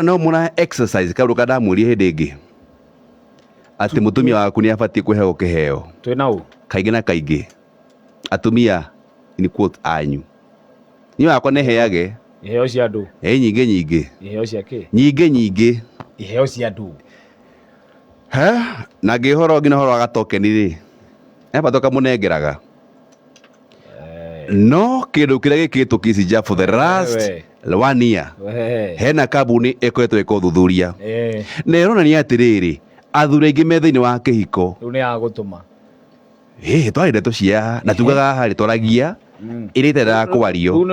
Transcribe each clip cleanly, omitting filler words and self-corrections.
no muna exercise karu kadamuri hindingi ati mutumia waku ni abatie kuheo kiheo twinau kaingi na kaingi atumia in quote anyu ni wakwa neheage iheo cia andu nyingi iheo cia ki nyingi iheo cia andu na ngihoro ngina horo agatokeni ri batoka munengeraga no kindu kiria gikitwo kisija for the last 1 year hena kabuni ekoetwo ikothuthuria na ironania atiriri athuri aingi me thiini wa kihiko riu ni agutuma twari ndeto cia na tugaga hari twaragia irite da kwario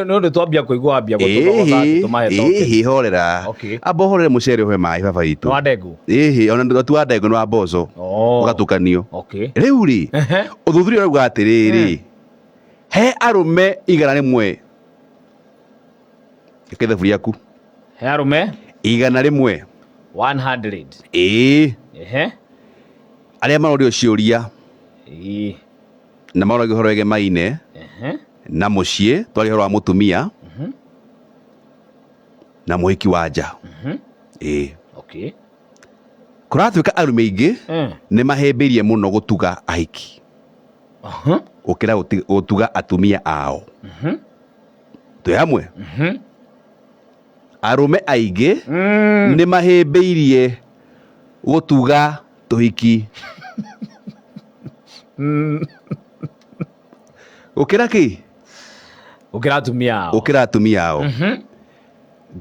no ni twambia kuigua ambia gutuma horera abo horere mucere uhe mai baba itu no adengu ona ndu tu adengu no aboco ugatukanio riu ri uthuthuria urauga atiriri he arume igana rimwe ikethabu riaku he arume igana rimwe 100 aria marorio ciuria na marorio horo ege maine na mucie twari horo wa mutumia na muhiki wa nja kuratuika arume ingi ni mahembirie muno gutuga ahiki ukira gutuga atumia ao twi hamwe arume aingi ni mahembirie gutuga tuhiki ukira ki ukira atumia ao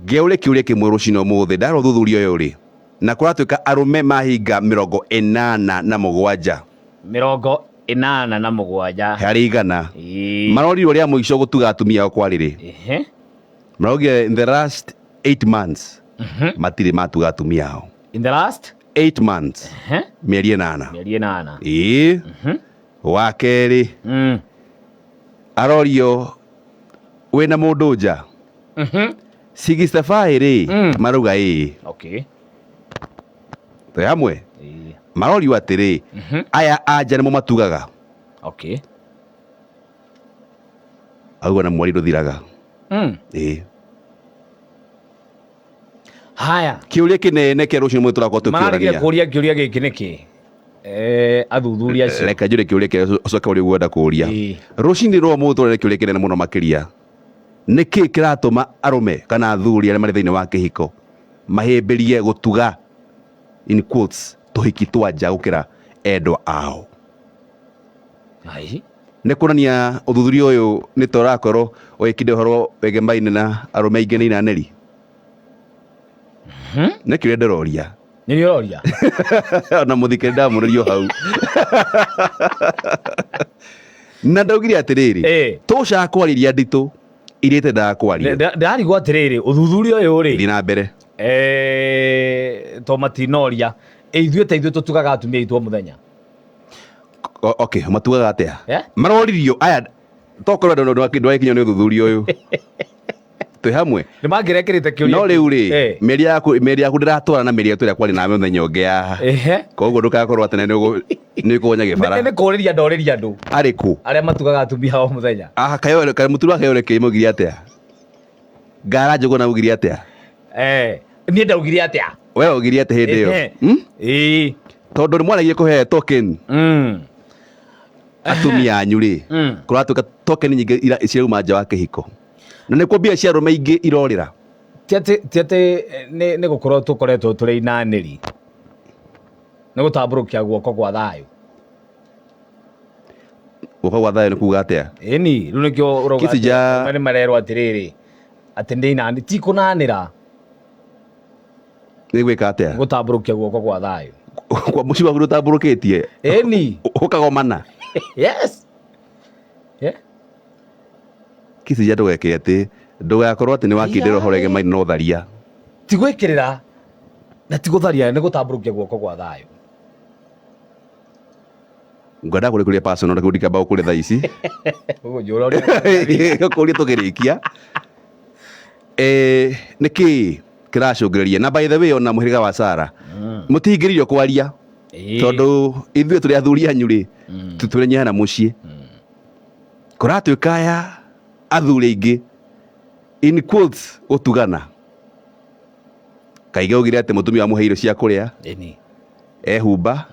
ngeure kiuria kimwe rucino muthi ndaro thuthuria uyu ri na kuratuika arume mahinga 87 hari igana marorirwo ria muico gutuga atumia ao kwariri marogire in the last 8 months matiri matuga atumia ao in the last 8 months mieri 8 wa keri arorio wina mundu nja 65 ri maruga twi hamwe marorio atiri aya anja nimo matugaga auga na mwari nduthiraga haya kiuria kinene kia rucino mwe turakorwo tukiurania kiuria giki niki athuthuria cio reka njure kiuria kia ucoke uri gwenda kuria rucini rwo mwe turere kiuria kinene muno makiria niki kiratuma arume kana athuri aria mari thiini wa kihiko mahimbirie gutuga in quotes tuhiki twa nja gukira endwa ao ni kuonania uthuthuria uyu ni turakorwo wikinde horo wege maine na arume aingi ni inaneri ne kiuria ndiroria ni uroria na muthikire ndamuririo hau na ndaugire atiriri tuca kwariria nditu irite ndakwaria ndarigwo atiriri uthuthuria uyu ri thina mbere to matinoria ithuĩ tutugaga atumia aitũ muthenya matugaga atia maroririo aya tokorwo ndwakinywo ni uthuthuria uyu twi hamwe ni mangirekerete kiuria no riu ri meri yaku ndiratwara na meri yetu ria kwari nawe muthenya ungi ya koguo ndugakorwo atene ni kuonya gibara ni kuriria ndoriria andu ariku aria matugaga atumia ao muthenya kayo mutura kayo reke mugiria atia ngara njugo na mugiria atia ni ndaugiria atia we ugiria atia hindi iyo tondu ni mwaragie kuhe token atumia anyu ri kuratuika token nyingi ciauma nja wa kihiko na nä kwambia cia rume ingä irorä tiatä nä gå korwo tå koretwo tå rä inanä ri nä gå tambå rå kia guoko gwa thayå guoko gwa thayå nä kuga atä ni rä u nä kä o nä marerwo atä rä rä atä ndä inanä ti kå nanä ra nä gwä ka atä gå tambå rå kia guoko gwa thayå kwa må ciĩ waku ndå tambå rå kä tie ni å kagomana kisija ndugeke ati ndugakorwo ati ni wakindira horege maini no tharia ti gwikirira na ti gutharia ni gutamburukia guoko gwa thayo ngwenda kurikuria personal kudika bao kuri thaa ici njura uria kuria tugirikia niki kiracungiriria na by the way ona muhiriga wa Sara mutingiririo kwaria tondu ithuĩ tũrĩ athuri anyu rĩ tũtũrenyehana mũciĩ kũratuĩka aya athuri aingĩ in quotes gũtugana kaige ugire ati mutumia amuhe irio cia kuria Eni. Ehumba.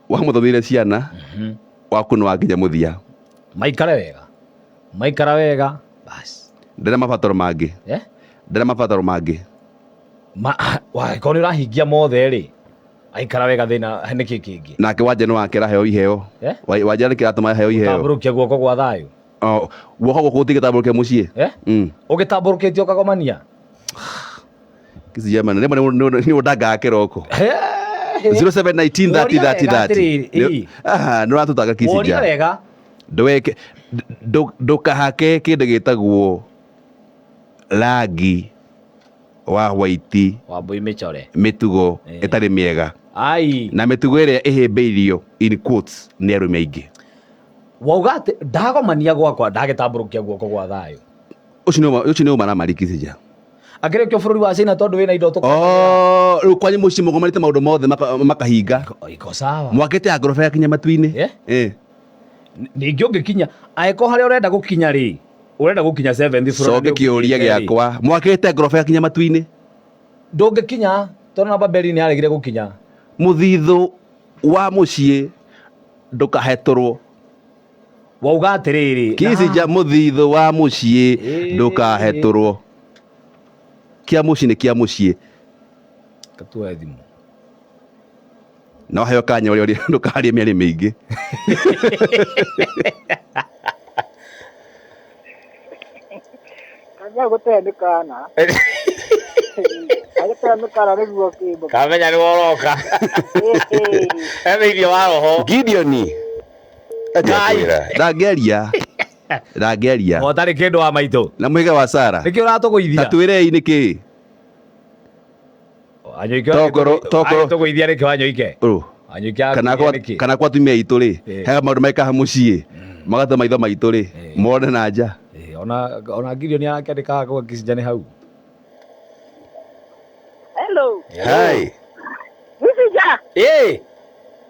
Wamuthomire ciana. Waku no wakinya muthia. Maikara wega. Bas. Ndena mabataro mangi. Ndena mabataro mangi. Wa koni urahingia mothe ri. Aikara wega thina niki kingi. Nake wanje no akira heo iheo. Wanje ni kiratuma heo iheo. Tamburukia guoko gwa thayu. Guoko guku utigitamburukia mucii. Ugitamburukitio ukagomania. Kisi jamani ni udaga kiroko. 07193030. No ratutaga kisi ja. Wega. Ndweke ndukahake kindu gitagwo rangi wa white wa mbui micore mitugo itari miega ai na mitugo iria ihimbiirio in quotes ni arume aingi wauga ati ndagomania gwakwa ndagitamburukia guoko gwa thayu ucio ni umara marikisi ja akire kyo bururi wa China tondu wina indo tuko riu kwanyu muci mugomanite maundu mothe makahinga iko sawa mwakite ya ngoroba ya kinya matuini ningi ungikinya aiko haria urenda gukinya ri urenda gukinya 7th floor so kiuria giakwa mwakite ngoroba ya kinya matuini ndungikinya tondu namba beri ni aregire gukinya muthithu wa mucie ndukaheturwo wauga atiriri kisi ja muthithu wa mucie ndukaheturwo kia mucie ni kia mucie katua thimu no heo kanya uri ndukaharie miari mingi kanya gutendekana agitendekana niguo kimbo kamenya ni woroka emeithio wa roho Gideoni ndageria otari kindu wa maitu na muiga wa Sara niki uratuguithia tatwirei niki tuguithia niki wanyoike kana kwa tumia itu ri he maundu maikaha mucii magata maitho maitu ri mone na nja ona Gideoni arakiandikaga kwa kisijani hau hello hi Kisija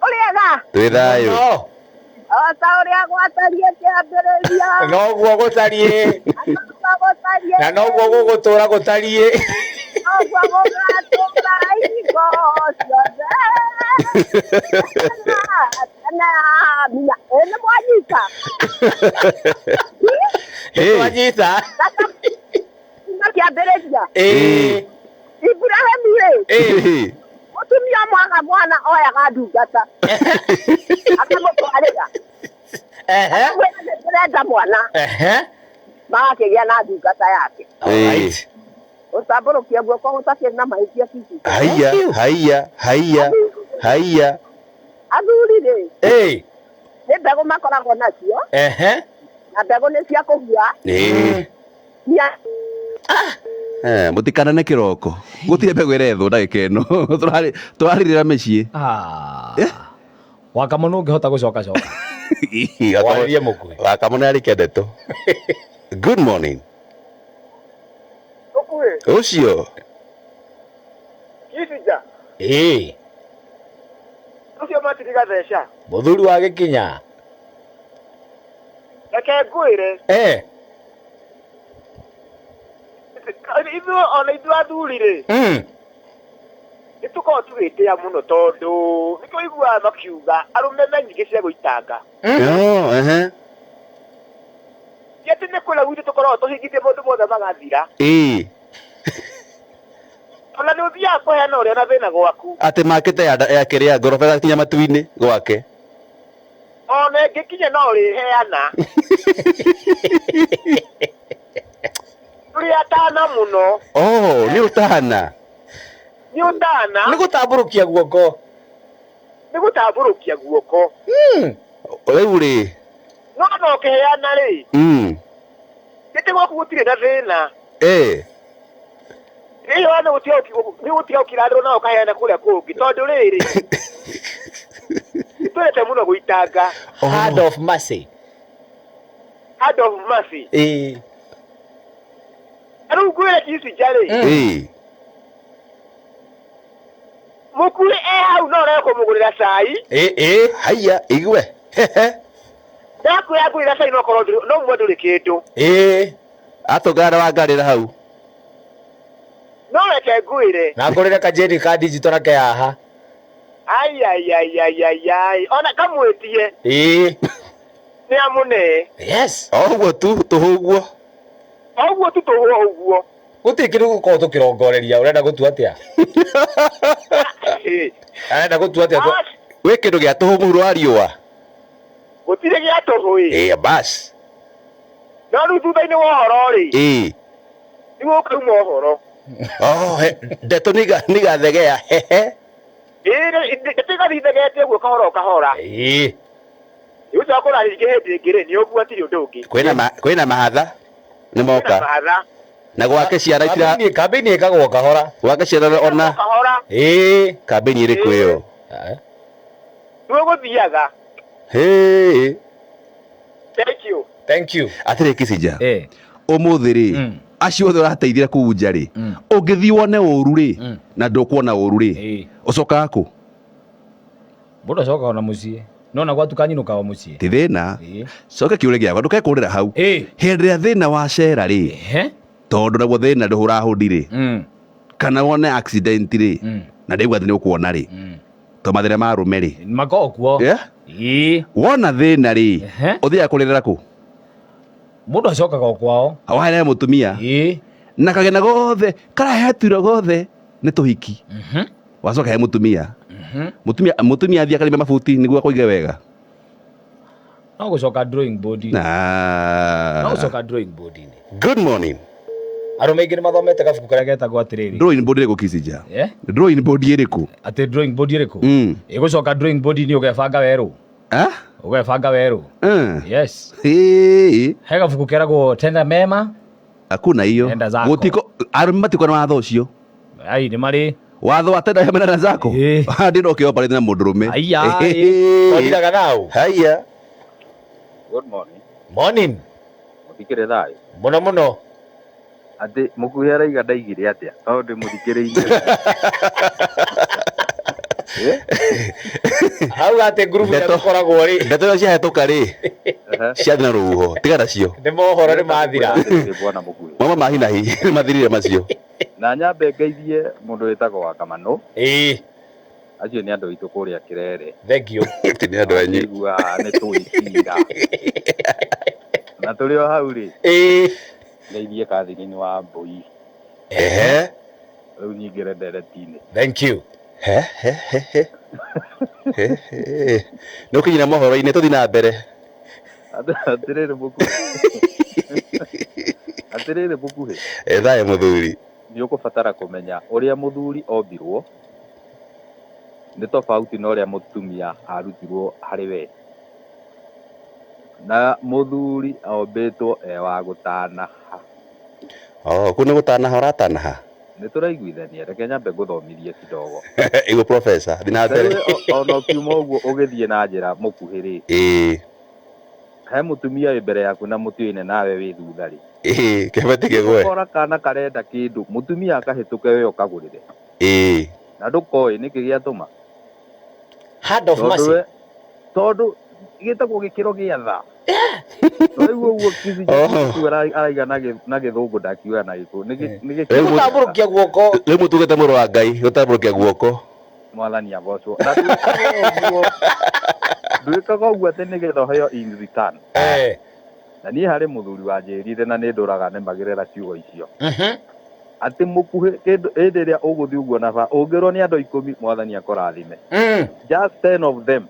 uriaga twi thayu ta uria gwatarie kiambiriria noguo gutarie na noguo gugutura gutarie noguo gugatura igo ciothe na minya ene mwanyita mwanyita kiambiriria Ibrahim ri mutumia mwaga mwana oyaga ndungata akamutwarira ndĩrenda mwana magakigia na ndungata yake utamburukia guoko gutakĩrĩ na mahĩtia kiki haiya athuri rĩ nĩ mbegũ makoragwo nacio na mbegũ nĩ cia kũhua mutikanane kiroko gutire mbegu irethwo ndagika ino turaririra micii wakamono ngihota gucoka wakamono ari kendeto good morning ucio Kisija ucio matiriga theca muthuri wa gikinya reke ngwĩre ithuĩ athuri rĩ nĩ tũkorwo tũgĩtĩa mũno tondũ nĩ tũiguaga makiuga arũme me nyingĩ cia gũitanga ti atĩ nĩ kwĩra gwitũ tũkoragwo tũhingĩtie maũndũ mothe magathira ona nĩ ũthiaga kũheana ũrĩa na thĩna gwaku atĩ makĩte ya kĩrĩa ngoroba gakinya matu-inĩ gwake ona ĩngĩkinya no ũrĩheana tũrĩ atana mũno nĩ ũtana nĩ gũtambũrũkia guoko rĩu rĩ no ũkĩheana rĩ gĩtĩ gwaku gũtirĩ na thĩna rĩo nĩ gũtiga ũkĩrandĩrwo na ũkaheana kũrĩa kũngĩ tondũ rĩrĩ nĩtwendete mũno gũitanga hand of mercy rĩu ngwĩre Kisija rĩ mũkuĩ hau no ũreke kũmũgũrĩra cai haiya igue ndakwĩra ngũrĩra cai no mwe ndũrĩ kĩndũ atũngana wa ngarĩra hau no reke ngwire na ngurire kajeri ka digital ke haha ai ona kamwetie ni amune yes oguo tu tuhuguo oguo tu tuhuguo gutikiru guko tukirongoreria urenda gutua atia arenda gutua atia we kindu gia tuhumu rwariwa gutire gia tuhui bas no ru thutha-ini wa horo ri nigo kauma horo ndeto nigathegea itigathithegete guo kahora iucakora ringi hindi ngiri ni uguo atiri undu ungi kwina mahatha ni moka na gwake ciara itira kambini ikagwo kahora gwake ciara ona kahora kambini iriku iyo niwe guthiaga thank you atire Kicinja umuthi ri acio othe urateithia kuu nja ri ungithi wone uru ri na ndukuona uru ri ucokaga ku mundu acokaga na mucii nona gwatukanyinukaga mucii ti thina coke kiure giakwa ndukekurira hau hindi ya thina wa cera ri tondu naguo thina nduhura hundi ri kana wone accident ri na ndigua thi ni ukuona ri to mathire ma rume ri makokuo wona thina ri uthiaga kuririra ku mundu acokaga kwao awahere mutumia na kagena gothe karahetwire gothe ni tuhiki wacoka he mutumia mutumia athia karime mabuti niguo akoige wega no gucoka drawing board no gucoka drawing board good morning arume ingĩ nĩmathomete gabuku karĩa getagwo atĩrĩrĩ drawing board ĩrĩkũ Kicinja drawing board ĩrĩkũ atĩ drawing board ĩrĩkũ ĩgũcoka drawing board ni ũgebanga werũ ũgebanga werũ yes he gabuku keragwo tena mema hakuna hiyo gutiko arume matiko na watho ũcio ai nĩ marĩ watho wa tena mema na zako ndino kĩoparĩte na mũndũrũme twathiaga nau haya good morning morning muthikire thayo mũno ati mukuhi araiga ndaigire atia no ndimuthikiriire hau ati group ya tukoragwo ri ndeto cia hetuka ri cia thina ruho tiga nacio ni mohoro ni mathira bwana mukuhi mama mahinahi mathirire macio na nyambe ngeithie mundu witagwo wa Kamano acio ni andu itu kuria Kirere thank you ti ni andu anyu igua ni tuikinga na turi o hau ri ngeithie kathini wa mbui riu nyingire nderetini thank you no kinyina mohoro-ini tuthi na mbere atiriri mukuhi thae muthuri ni ukubatara kumenya uria muthuri ombirwo ni tofauti na uria mutumia arutirwo hari we na muthuri ombitwo wa gutanaha kuna gutanaha uratanaha ni turaiguithania reke nyambe nguthomithie kidogo igo professor thina mbere ona kiuma uguo ugithie na njira mukuhiri he mutumia wi mbere yaku na mutioine nawe wi thutha ri kebati kegwe kora kana karenda kindu mutumia akahituke we ukagurire na ndukoi niki giatuma hand of mercy tondu gitagwo gikiro gia tha Rĩu ũguo Kicinja araiga na gĩthũngũ ndakiuga na gĩkũ nĩ gũtambũrũkia guoko rĩu mũtungata mũrũ wa Ngai gũtambũrũkia guoko mwathani agocwo ndwĩkaga ũguo atĩ nĩgetha ũheo in return na niĩ harĩ mũthuri wanjĩrire na nĩ ndũraga nĩmagĩrĩra ciugo icio atĩ mũkuhĩ hĩndĩ ĩrĩa ũgũthiĩ ũguo na ũngĩrwo nĩ andũ 10 mwathani akũrathime just 10 of them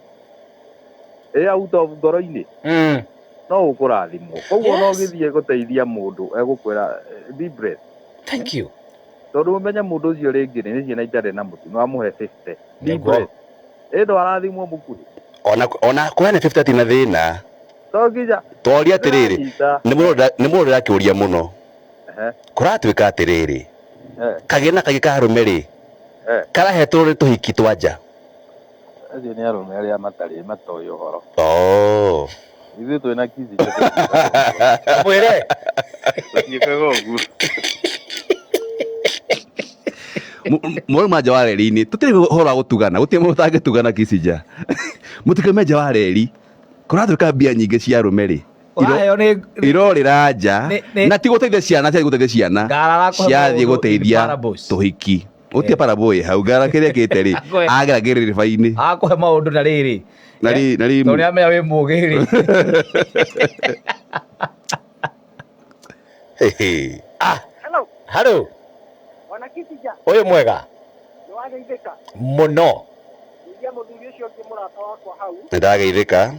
out of ngoro-inĩ no ũkũrathimwo koguo no gĩthiĩ gũteithia mũndũ egũkwĩra be blessed. Thank you. Tondũ ũmenye mũndũ ũcio rĩngĩ nĩ ciana itarĩ na mũtu no amũhe 50 be blessed ĩndo arathimwo mũkuhĩ ona kũheana 50 ti na thĩna to Kicinja twaria atĩrĩrĩ nĩ mũndũ ndĩrakĩũria mũno kũratuĩka atĩrĩrĩ kagĩna kagĩ karũme rĩ karahetwo nĩ tũhiki twa nja acio nĩ arũme arĩa matarĩ matoĩ ũhoro ithuĩ twĩna Kicinja mwĩre gĩkaga ũguo mwauma manja wa reri-inĩ tũtirĩ ũhoro wa gũtugana gũtirĩ mũndũ ũtangĩtugana Kicinja mũtikaume nja wa reri kũratuĩka mbia nyingĩ cia arũme rĩ irorĩra nja na ti gũteithia ciana ciathiĩ gũteithia ciana ciathiĩ gũteithia tũhiki ũtia parable hau ngara kĩrĩa kĩte-rĩ agera gĩrĩrĩba-inĩ akũhe maũndũ na rĩrĩ tondũ nĩamenya wĩ mũgĩ-rĩ. Halo. Ũyũ mwega mũno. Nĩndageithĩka.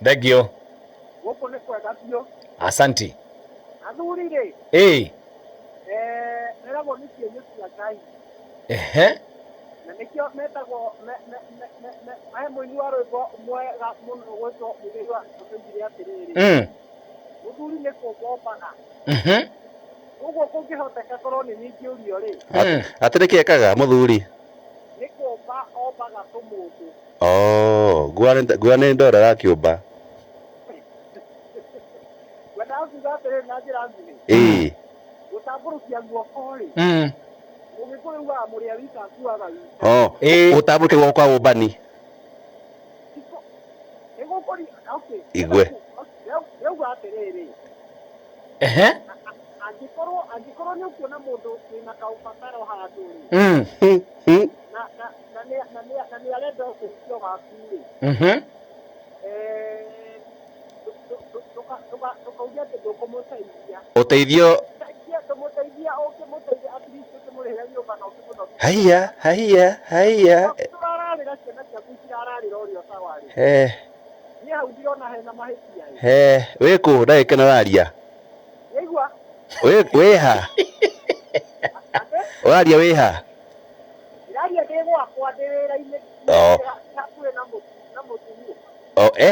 Thengio. Asanti. Ehe. Na nikio metagwo ahe mũini wa rwĩmbo mwega mũno gwĩtwo mũthuri wa tũtũigire atĩrĩrĩ mũthuri nĩ kũmbombaga ũguo kũngĩhoteka korwo nĩ niĩ ngĩũrio-rĩ atĩ nĩkĩ ekaga mũthuri nĩ kũmba ombaga tũmũndũ nguo nĩ ndoraga kĩũmba wendaga kuga atĩrĩrĩ na njĩra nguhĩ gũtambũrũkia guoko-rĩ ũgĩkũyũ ugaga mũrĩa wika akuaga wika gũtambũrũkia guoko kwa ũmbani igwe rĩuga atĩrĩrĩ angĩkorwo nĩ ũkuona mũndũ wĩna kaũbataro handũ-rĩ na nĩ arenda ũteithio waku-rĩ ndũkauge atĩ ndũkũmũteithia ũteithio tũmũteithia ũkĩmũteithia at least ũkĩmũrĩhĩra nyũmba na haiya tũrararĩra ciana ciaku cirararĩra ũrĩa tawarĩ niĩ hau ndirona hena mahĩtia wĩ kũ ndagĩka ĩno ũraria yaigua wĩ ha ũraria wĩ ha iraria ndĩ gwakwa ndĩ wĩra-inĩ hakuhĩ na mũtumia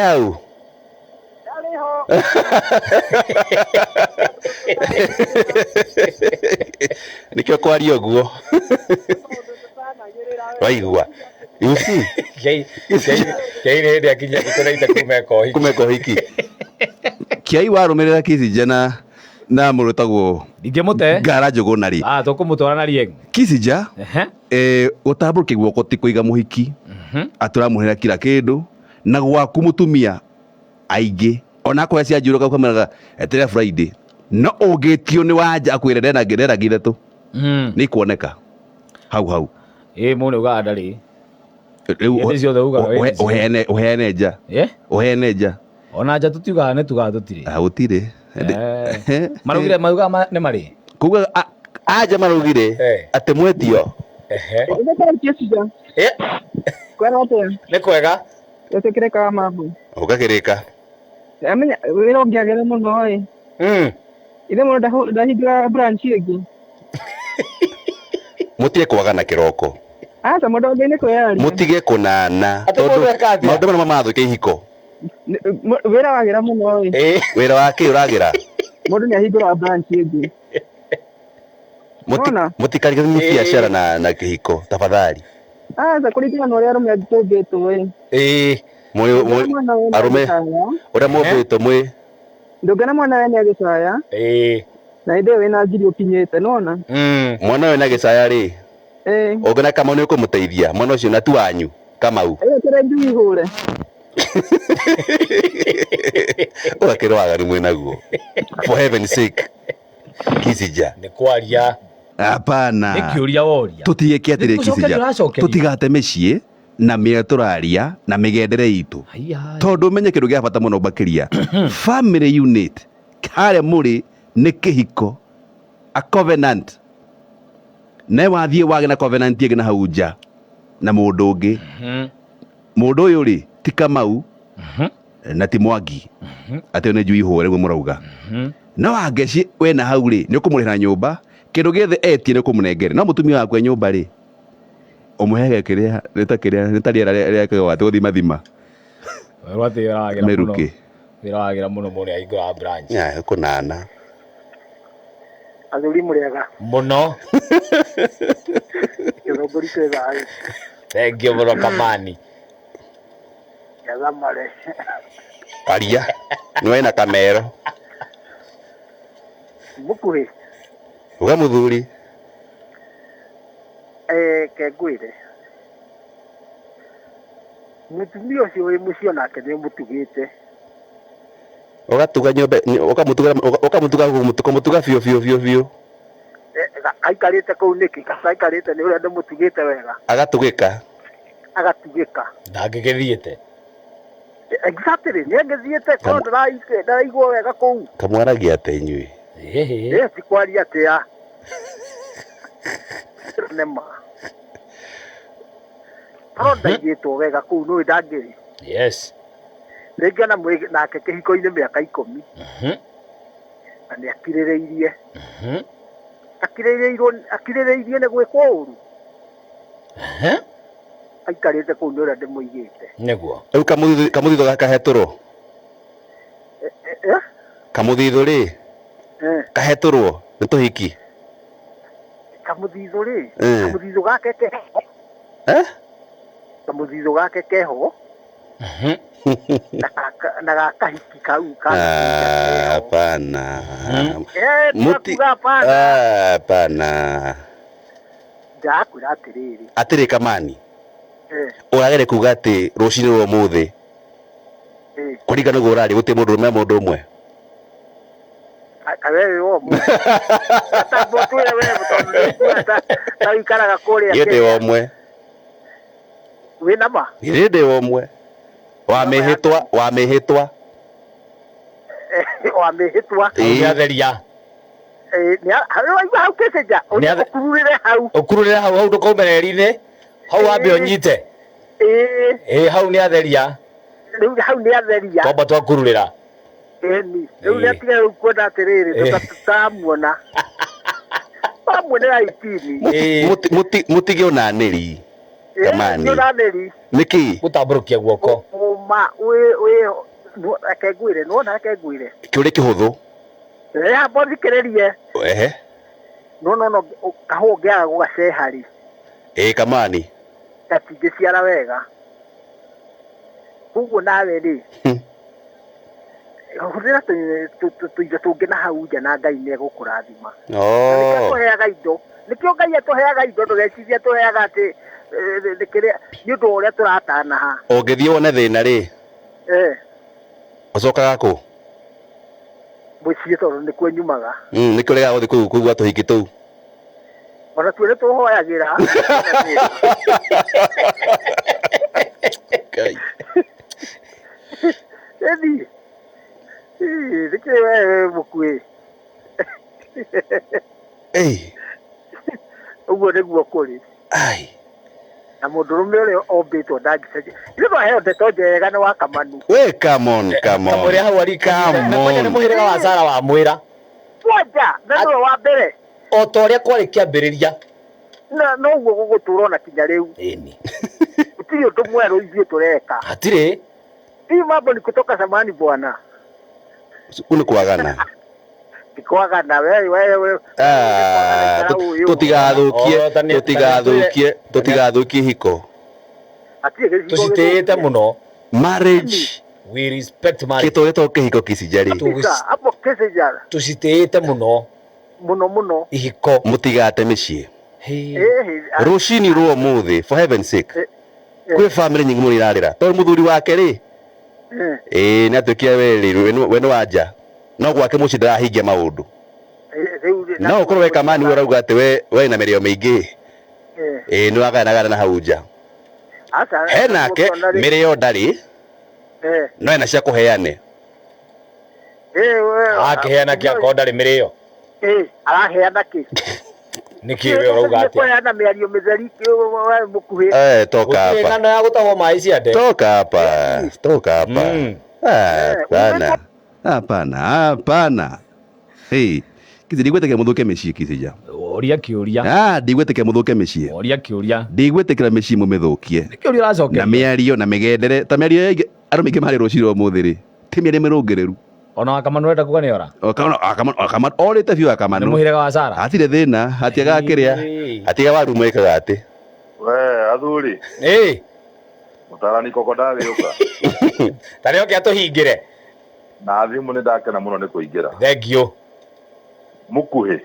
hau ndarĩho nĩkĩo kwaria ũguo waigua Kĩai nĩ hĩndĩ akinya gĩtũraite kumeka ũhiki Kĩai warũmĩrĩra Kissinger na mũndũ wĩtagwo ingĩmũte Ngara Njũgũna-rĩ tũkũmũtwara na rieng Kissinger gũtambũrũkia guoko ti kũiga mũhiki atĩ ũramũhera kila kĩndũ na gwaku mũtumia aingĩ ona akwĩa cianjũrũka ũkamwĩraga eterera Friday no ũngĩtio nĩ wanja akwĩre ndena ithatũ nĩ ikuoneka hau mũndũ ugaga ndarĩ ũheane nja ona nja tũtiugaga nĩ tugaga tũtirĩ gũtirĩ marugire maugaga nĩ marĩ kuga anja marugire atĩ mwetio nĩ kwega gũtĩkĩrĩkaga mambo ũgakĩrĩka amenya wĩra ũngĩagĩra mũno-ĩ ithe mũndũ ndahingũra branch ĩngĩ mũtige kwagana kĩroko aca mũndũ ũngĩ nĩ kwĩyaria mũtige kũnana tondũ maũndũ marĩa mamathũkia ihiko wĩra wagĩra mũno-ĩ wĩra wa kĩ ũragĩra mũndũ nĩ ahingũra branch ĩngĩ mũtikariganie biacara na kĩhiko tafadhali aca kũringana na ũrĩa arũme tũngĩtwo-ĩ arũme ũrĩa mũmbĩtwo mwĩ ndũngĩona mwana we nĩ agĩcaya na hĩndĩ ĩyo wĩna ngiri ũkinyĩte nona mwana we na gĩcaya-rĩ ũngĩona Kamau nĩ ũkũmũteithia mwana ũcio na tu wanyu Kamau ĩkĩre njui hũre ũgakĩrwaga nĩ mwĩnaguo for heaven's sake Kissinger nĩ kwaria hapana nĩ kĩũria woria tũtigĩke atĩrĩ Kissinger tũtigate mĩciĩ na mĩe tũraria na mĩgendere itũ tondũ ũmenye kĩndũ gĩa bata mũno makĩria family unit harĩa mũrĩ nĩ kĩhiko a covenant na wathiĩ wage na covenant ĩngĩ na hau nja na mũndũ ũngĩ mũndũ ũyũ-rĩ ti Kamau na ti Mwangi atĩ nĩ njui hũre guo mũrauga no angeci we na hau-rĩ nĩ ũkũmũrĩhĩra nyũmba kĩndũ gĩothe etie nĩ ũkũmũnengere no mũtumia wakwe nyũmba-rĩ ũmũhege kĩrĩa nĩ ta rĩera rĩakaga atĩ gũthima mĩrukĩ wĩra wagĩra mũno mũno ahingũra branch kũnana athuri mũrĩega mũno gĩthũngũri twĩthai thengio mũno Kamani getha marĩ aria nĩ wena kamero mũkuhĩ uga mũthuri kengwĩre mutumia ucio wi mucio nake ni mutugite Ogatuga nyombe okamutuga biũ aikarite kuu niki aikarite ni uria ndimutugite wega agatugika ndangĩgĩthiĩte exactly ni ngithiite ko ndaraigua wega kuu kamwaragia ate inyuĩ tikwaria atia nema no ndaigĩtwo wega kuu nũĩ ndangĩrĩ yes rĩngĩ ona nake kĩhiko-inĩ mĩaka 10 na nĩ akirĩrĩirie akirĩrĩirie nĩ gwĩkwo ũru aikarĩte kũu nĩ ũrĩa ndĩmũigĩte nĩguo rĩu kamũthithũ gaka hetũrwo kamũthithũ rĩ kahetũrwo nĩ tũhiki kamũthithũ rĩ kamũthithũ gake keho kamũthithũ gake keho na gakahiki kau hapana hapana ndakwĩra atĩrĩ Kamani ũragere kuga atĩ rũcinĩ rwa ũmũthĩ kũringana ũguo ũrarĩ gũtirĩ mũndũ ũrũme mũndũ ũmwe wewe omwe atabotule wewe ta ikaraga kũrĩa yende omwe wĩna ma yende omwe wamehĩtwa nĩatheria hau kĩcenja ũkururĩre hau ndũkaumĩrĩri-inĩ hau wambe ũnyite hau nĩatheria rĩu hau nĩatheria twamba twakururĩra rĩu nĩatige rĩu kuona atĩrĩrĩ tutamuona twamuonera itini mutige onanĩri Kamani nĩkĩ gũtambũrũkia guoko uma reke ngwĩre nĩwona reke ngwĩre kĩũrĩ kĩhũthũ hamba thikĩrĩrie no kahũa ũngĩaga gũgaceha-rĩ Kamani gatingĩciara wega koguo nawe-rĩ hũthĩra tũindo tũngĩ na hau nja na Ngai nĩegũkũrathima nĩkĩo tũheaga indo nĩkĩo Ngai atũheaga indo ndũgecirie atũheaga atĩ nĩkĩrĩa nĩ ũndũ ũrĩa tũratanaha ũngĩthiĩ wone thĩna-rĩ ũcokaga kũ mũciĩ tondũ nĩkuo nyumaga nĩkĩo ũregaga gũthiĩ kũu gwa tũhiki tũu ona tuĩ nĩtũhoyagĩra ĩni nĩkĩĩ we mũkuĩ ũguo nĩguo kũrĩ na mũndũrũme ũrĩa ombĩtwo ndangĩcenjia nĩ twaheo ndeto njega nĩ wa Kamanu kamũrĩa hau nĩ mũhĩrĩga wa Sara wa mwĩra twanja na nĩwe wa mbere o ta ũrĩa kwarĩ kĩambĩrĩria no ũguo gũgũtũra ona kinya rĩu gũtirĩ ũndũ mwerũ ithuĩ tũreka hatirĩ hii mambo ni kutoka zamani bwana ni kwagana kwagana wewe tutigathukie hiko tusitĩĩte mũno marriage we respect marriage gĩtũgĩtwo kĩhiko kĩcinjarĩ hapo kĩcinjara tusitĩĩte mũno ihiko mũtigate mĩciĩ rũcinĩ rwa ũmũthĩ for heaven's sake kwĩ family nyingĩ mũno irarĩra tondũ mũthuri wake-rĩ nĩatuĩkire we nĩ wanja no gwake mũciĩ ndarahingia maũndũ no ũkorwo we Kamani we ũrauga atĩ we na mĩrĩo mĩingĩ nĩ wagayanaga na hau nja henake mĩrĩo ndarĩ no ena cia kũheane akĩheana kĩ akorwo ndarĩ mĩrĩo araheana kĩ nĩkĩ we ũrauga atĩa kũheana mĩario mĩtheri mũkuhĩ toka hapa ng'ano ya gũtahwo maĩ ciande toka hapa hapana ndigwĩtĩkĩra mũthũke mĩciĩ Kĩcĩnja oria kĩũria ndigwĩtĩkĩra mũthũke mĩciĩ oria kĩũria ndigwĩtĩkĩra mĩciĩ mũmĩthũkie nĩ kĩũria ũracokia na mĩario na mĩgendere ta mĩario andũ maingĩ marĩ rũciĩ rwa ũmũthĩ-rĩ ti mĩario mĩrũngĩrĩru ona wa Kamanu ũrenda kuga nĩ ora Kamanu orĩte biũ wa Kamanu nĩ mũhĩrĩga wa Sara hatirĩ thĩna hatiaga kĩrĩa hatiaga waru mwĩkaga atĩ we athuri mũtarani koko ndagĩũka tarĩ oke atũhingĩre na thimũ nĩ ndakena mũno nĩ kũingĩra thengiũ mũkuhĩ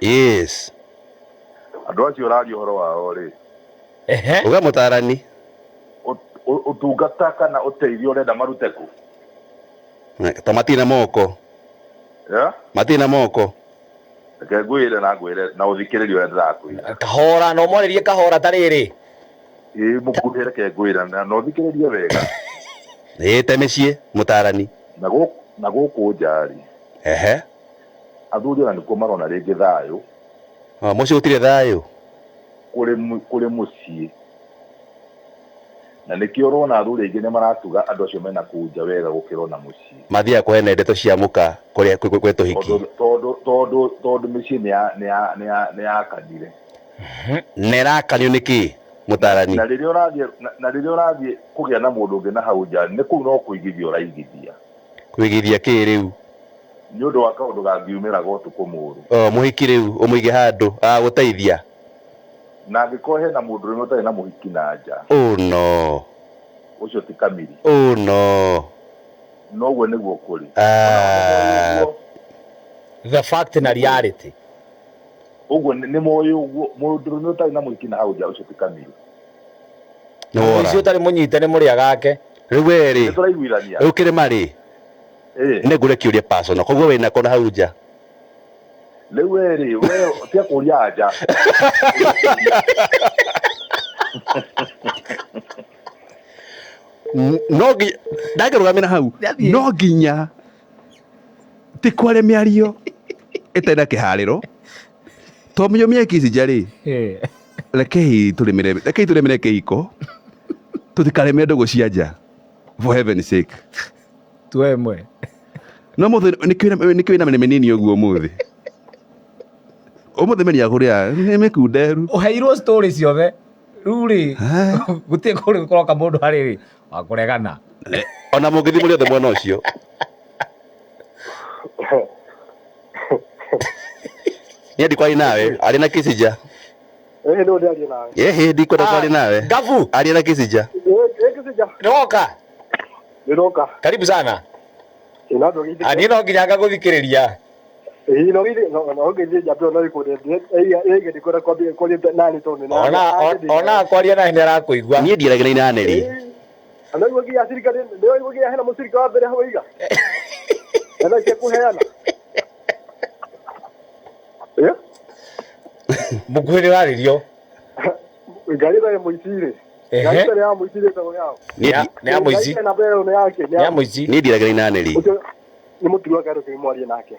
andũ acio ũraria ũhoro wao-rĩ uga mũtarani utungata kana uteithio urenda marute ku ta matina moko matina moko ke ngwire na uthikiririo wenda ku kahora no morerie kahora tariri mukuhere ke ngwira na uthikiririo wega temecie mutarani na guku njari athuri ona nikuo marona ringi thayo muci gutire thayo kuri mucii na nikio rona athuri aingi ni maratuga andu acio mena kunja wega gukira ona mucii mathia kuhene ndeto cia muka kuria kwetu hiki tondu micii ni ya kanire nerakanio niki mutarani na riria urathie kugia na mundu ungi na hau njani ni kuu no kuigithia uraigithia kuigithia ki riu ni undu wa kaundu gangiumira gotuku muru muhiki riu umuige handu guteithia na angĩkorwo hena mũndũ ũrĩa ũtarĩ na mũhiki na nja no ũcio ti kamiri no noguo nĩguo kũrĩ the fact na reality ũguo nĩ moĩ ũguo mũndũ ũrĩa ũtarĩ na mũhiki na hau nja ũcio ti kamiri ũcio ũtarĩ mũnyite nĩ mũrĩa gake rĩu we tũraiguithania rĩu kĩrĩma rĩ nĩ ngũre kĩũria personal koguo wĩna kona hau nja rĩu we tia kũria nja no ndangĩrũgamĩra hau no nginya ti kware mĩario ĩtarĩ na kĩharĩro to mũnyumia kici njarĩ rekei tũrĩmĩre kĩhiko tũtikareme ndũgũ cia nja for heaven's sake tuemwe no mũthĩ nĩkĩo ina mĩnini ũguo mũthĩ umuthi meni akuria ni mikunderu uheirwo story ciothe riu ri gutie kuri gukoroka mundu hariri wa kuregana ona mungithi muri othe mwana ucio ndi kwari nawe ari na kisija ndo ndi ari nawe ndi kwari nawe Gavu ari na kisija kisija Niroka karibu sana ani no nginya ngaguthikiriria ona kwaria na hina rakuigua nie ndiaragira inaneri mukuhiri waririo nie ndiaragira inaneri ni mutuwa garo ke mwarie nake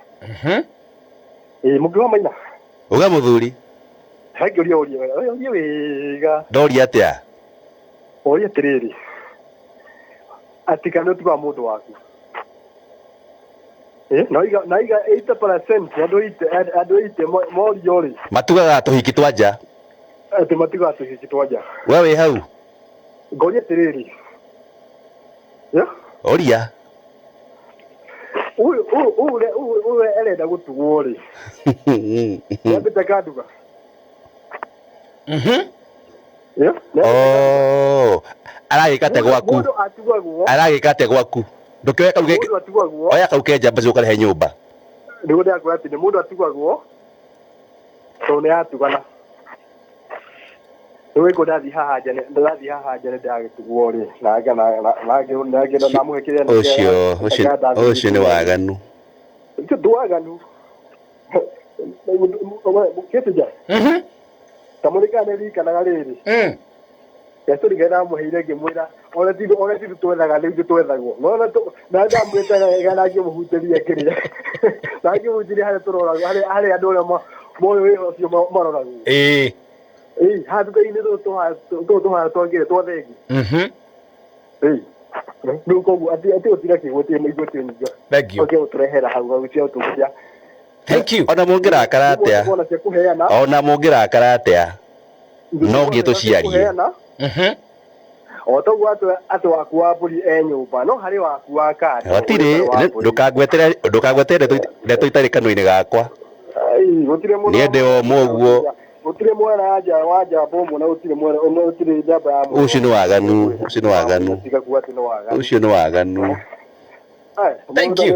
mukiwa maina uga muthuri hagiuria uria wega ndori atia oria tiriri atikano tuwa mundu waku naiga 8% andu ite morio ri matugaga tuhiki twanja ati matugaga tuhiki twanja we wi hau ngoria tiriri oria uwe elenda gutugwo ri yambite kanduga aragikate gwaku aragikate gwaku ndukioya kauge oya kauke njamba cio karehe nyumba niguo ndiakwira ati ni mundu atugagwo to ni atugana niwe ko ndathi haha njane ndagitugwo ri nage na muhekiria ucio ni waganu ito duaganu ketija tamurikane rikanaga riri yaturiga muheire ngimwira ona ti twethaga riu twethagwo nona na ndamwetaga gana ngimuhuteria kiria na ngimuhuteria hare turoragwo hare andu oria moyo wĩra ũcio maroragwo hathuka-inĩ tũhara twangire twathengi rĩu koguo atĩ ũtira kĩgũtie maigua tĩnyinga oke gũtũrehera hau cia ũtũgũcia ona mũngĩrakara atĩa ona mũngĩrakara atĩa no gĩ tũciarie o toguo atĩ waku wa mbũri nyũmba no harĩ waku wa kadi watirĩ ndũkagwetere ndeto itarĩ kanua-inĩ gakwa niĩ ndĩ o mũguo gũtirĩ mwana wa njamba ũmwe na gũtirĩ njamba ya mũndũ ũcio nĩ waganu ũcio nĩ waganu ũcio nĩ waganu Thank you.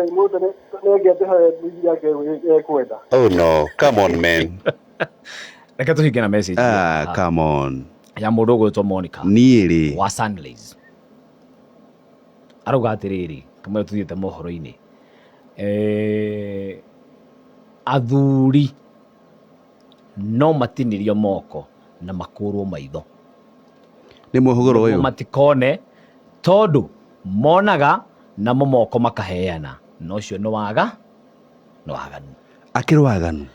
Oh no, come on man. Reke tuhinge na message. Come on. Ya mũndũ ũgwĩtwo Monica niĩ rĩ wa Sunlays arauga atiriri kamwe tuthiete mohoro-ini athuri no matinirio moko na makurwo maitho ni muhuguro uyu matikone tondu monaga na moko makaheana no cio no waganu akirwaganu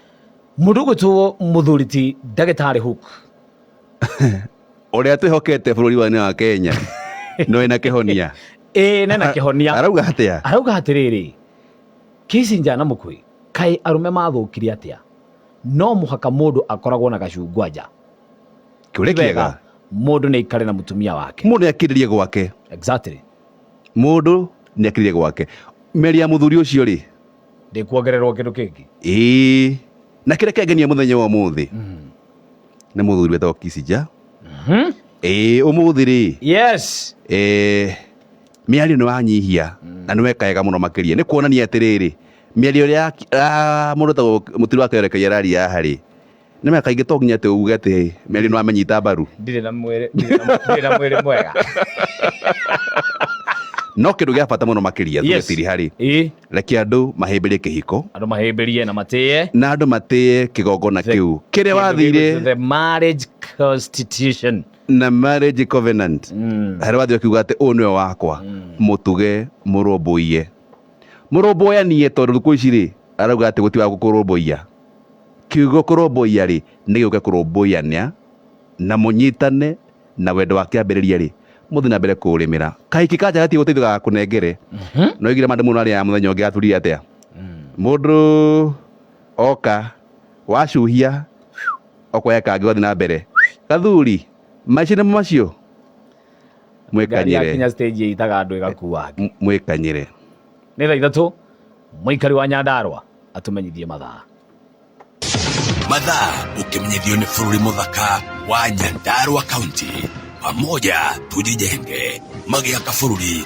mundu gwitwo muthuri ti ndagitari Hook uria twihokete bururi wa Kenya no ena kihonia nena kihonia arauga atiriri Kissinger na Mukui kai arume mathukirie atia no muhaka mundu akoragwo na gacungwanja kiuria kiega mundu ni ikare na mutumia wake mundu akiririe gwake exactly mundu ni akiririe gwake meri ya muthuri ucio ri ndikuongererwo kindu kingi na kire kengenia muthenya wa muthi ni muthuri wetagwo Kissinger umuthi ri yes miario ni wanyihia na ni wekaega muno makiria ni kuonania atiriri miario ria mundu ta muturi wake rekeria raria hari ni meka ingi to nginya te uge ati miario ni wamenyita baru ndire na mwere mwega no kindu gia bata muno makiria tugetiri hari reke andu mahimbirie kihiko andu mahimbirie na matie kigongona kiu kiria wathire the marriage constitution na marriage covenant hari wathire kiuga ati uyu niwe wakwa mutuge muromboyanie tondu thuku ici ri arauga ati gutiwa gukuromboia kiugo kuromboia ri ni giuke kuromboiania na munyitane na wendo wa kiambiriria ri muthi na mbere kurimira kaiki kanja gati guteithia kunengere no igire mandu muno aria muthenya ungi aturire atia mundu oka wacuhia okoya kangi wathi na mbere gathuri macine macio mwikanyire kinya stage itaga andu igakuwa mwikanyire ni thaa 3 muikari wa Nyandarua atumenyithie mathaa ukimenyithio ni bururi muthaka wa Nyandarua County pamoja tujijenge magiaka bururi.